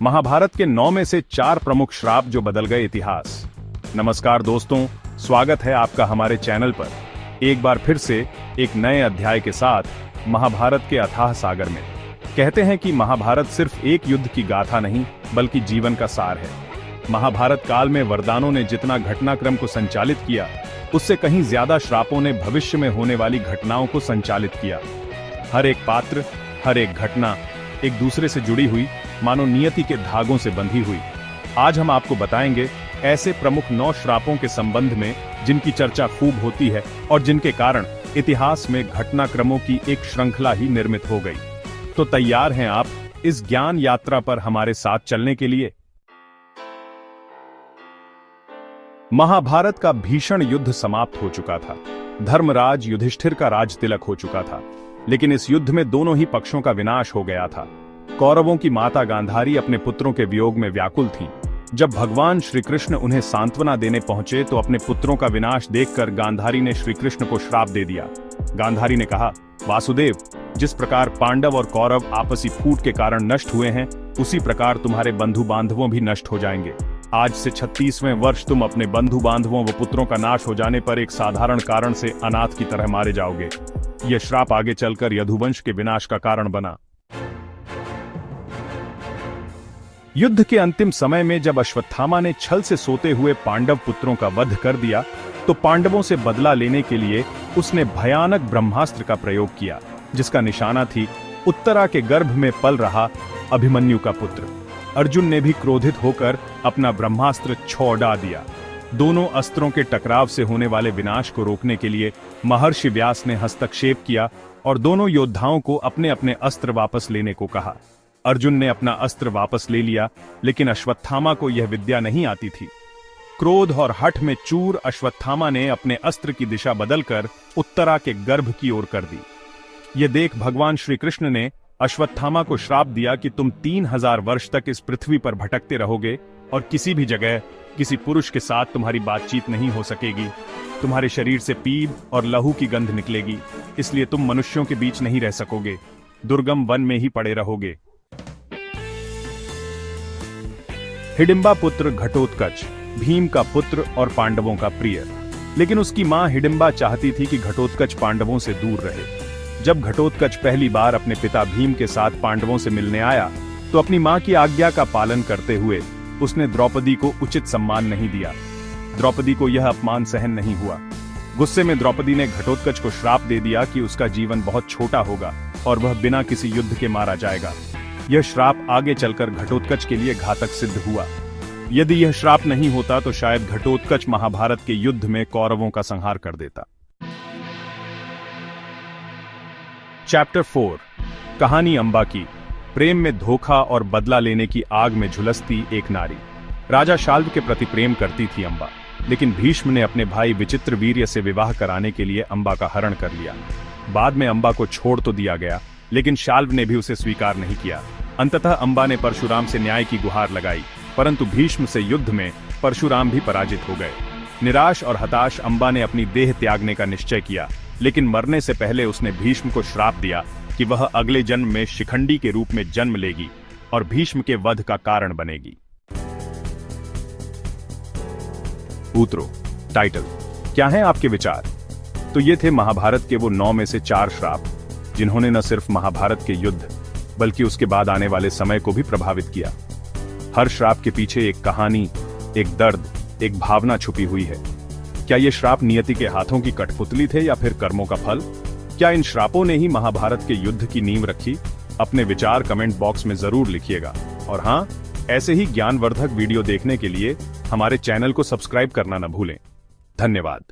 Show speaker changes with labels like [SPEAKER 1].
[SPEAKER 1] महाभारत के 9 में से 4 प्रमुख श्राप जो बदल गए इतिहास। नमस्कार दोस्तों, स्वागत है आपका हमारे चैनल पर एक बार फिर से एक नए अध्याय के साथ महाभारत के अथाह सागर में। कहते हैं कि महाभारत सिर्फ एक युद्ध की गाथा नहीं बल्कि जीवन का सार है। महाभारत काल में वरदानों ने जितना घटनाक्रम को संचालित किया, उससे कहीं ज्यादा श्रापों ने भविष्य में होने वाली घटनाओं को संचालित किया। हर एक पात्र, हर एक घटना एक दूसरे से जुड़ी हुई, मानो नियति के धागों से बंधी हुई। आज हम आपको बताएंगे ऐसे प्रमुख 9 श्रापों के संबंध में जिनकी चर्चा खूब होती है और जिनके कारण इतिहास में घटनाक्रमों की एक श्रृंखला ही निर्मित हो गई। तो तैयार हैं आप इस ज्ञान यात्रा पर हमारे साथ चलने के लिए? महाभारत का भीषण युद्ध समाप्त हो चुका था। धर्मराज युधिष्ठिर का राज तिलक हो चुका था, लेकिन इस युद्ध में दोनों ही पक्षों का विनाश हो गया था। कौरवों की माता गांधारी अपने पुत्रों के वियोग में व्याकुल थीं। जब भगवान श्री कृष्ण उन्हें सांत्वना देने पहुंचे तो अपने पुत्रों का विनाश देखकर गांधारी ने श्री कृष्ण को श्राप दे दिया। गांधारी ने कहा, वासुदेव, जिस प्रकार पांडव और कौरव आपसी फूट के कारण नष्ट हुए हैं, उसी प्रकार तुम्हारे बंधु बांधवों भी नष्ट हो जाएंगे। आज से 36वें वर्ष तुम अपने बंधु बांधवों व पुत्रों का नाश हो जाने पर एक साधारण कारण से अनाथ की तरह मारे जाओगे। यह श्राप आगे चलकर यदुवंश के विनाश का कारण बना। युद्ध के अंतिम समय में जब अश्वत्थामा ने छल से सोते हुए पांडव पुत्रों का वध कर दिया, तो पांडवों से बदला लेने के लिए उसने भयानक ब्रह्मास्त्र का प्रयोग किया, जिसका निशाना थी उत्तरा के गर्भ में पल रहा अभिमन्यु का पुत्र। अर्जुन ने भी क्रोधित होकर अपना ब्रह्मास्त्र छोड़ा दिया। दोनों अस्त्रों के टकराव से होने वाले विनाश को रोकने के लिए महर्षि व्यास ने हस्तक्षेप किया और दोनों योद्धाओं को अपने अपने अस्त्र वापस लेने को कहा। अर्जुन ने अपना अस्त्र वापस ले लिया, लेकिन अश्वत्थामा को यह विद्या नहीं आती थी। क्रोध और हठ में चूर अश्वत्थामा ने अपने अस्त्र की दिशा बदलकर उत्तरा के गर्भ की ओर कर दी। यह देख भगवान श्री कृष्ण ने अश्वत्थामा को श्राप दिया कि तुम 3000 वर्ष तक इस पृथ्वी पर भटकते रहोगे और किसी भी जगह किसी पुरुष के साथ तुम्हारी बातचीत नहीं हो सकेगी। तुम्हारे शरीर से पीप और लहू की गंध निकलेगी, इसलिए तुम मनुष्यों के बीच नहीं रह सकोगे, दुर्गम वन में ही पड़े रहोगे। हिडिंबा पुत्र घटोत्कच, भीम का पुत्र और पांडवों का प्रिय, लेकिन उसकी मां हिडिंबा चाहती थी कि घटोत्कच पांडवों से दूर रहे। जब घटोत्कच पहली बार अपने पिता भीम के साथ पांडवों से मिलने आया, तो अपनी मां की आज्ञा का पालन करते हुए उसने द्रौपदी को उचित सम्मान नहीं दिया। द्रौपदी को यह अपमान सहन नहीं हुआ। गुस्से में द्रौपदी ने घटोत्कच को श्राप दे दिया कि उसका जीवन बहुत छोटा होगा और वह बिना किसी युद्ध के मारा जाएगा। यह श्राप आगे चलकर घटोत्कच के लिए घातक सिद्ध हुआ। यदि यह श्राप नहीं होता तो शायद घटोत्कच महाभारत के युद्ध में कौरवों का संहार कर देता। चैप्टर 4, कहानी अंबा की। प्रेम में धोखा और बदला लेने की आग में झुलसती एक नारी। राजा शाल्व के प्रति प्रेम करती थी अंबा, लेकिन भीष्म ने अपने भाई विचित्रवीर्य से विवाह कराने के लिए अंबा का हरण कर लिया। बाद में अंबा को छोड़ तो दिया गया, लेकिन शाल्व ने भी उसे स्वीकार नहीं किया। अंततः अंबा ने परशुराम से न्याय की गुहार लगाई, परंतु भीष्म से युद्ध में परशुराम भी पराजित हो गए। निराश और हताश अंबा ने अपनी देह त्यागने का निश्चय किया, लेकिन मरने से पहले उसने भीष्म को श्राप दिया कि वह अगले जन्म में शिखंडी के रूप में जन्म लेगी और भीष्म के वध का कारण बनेगी। उत्तरो टाइटल, क्या हैं आपके विचार? तो ये थे महाभारत के वो 9 में से 4 श्राप, जिन्होंने न सिर्फ महाभारत के युद्ध बल्कि उसके बाद आने वाले समय को भी प्रभावित किया। हर श्राप के पीछे एक कहानी, एक दर्द, एक भावना छुपी हुई है। क्या ये श्राप नियति के हाथों की कठपुतली थे या फिर कर्मों का फल? क्या इन श्रापों ने ही महाभारत के युद्ध की नींव रखी? अपने विचार कमेंट बॉक्स में जरूर लिखिएगा। और हाँ, ऐसे ही ज्ञानवर्धक वीडियो देखने के लिए हमारे चैनल को सब्सक्राइब करना न भूलें। धन्यवाद।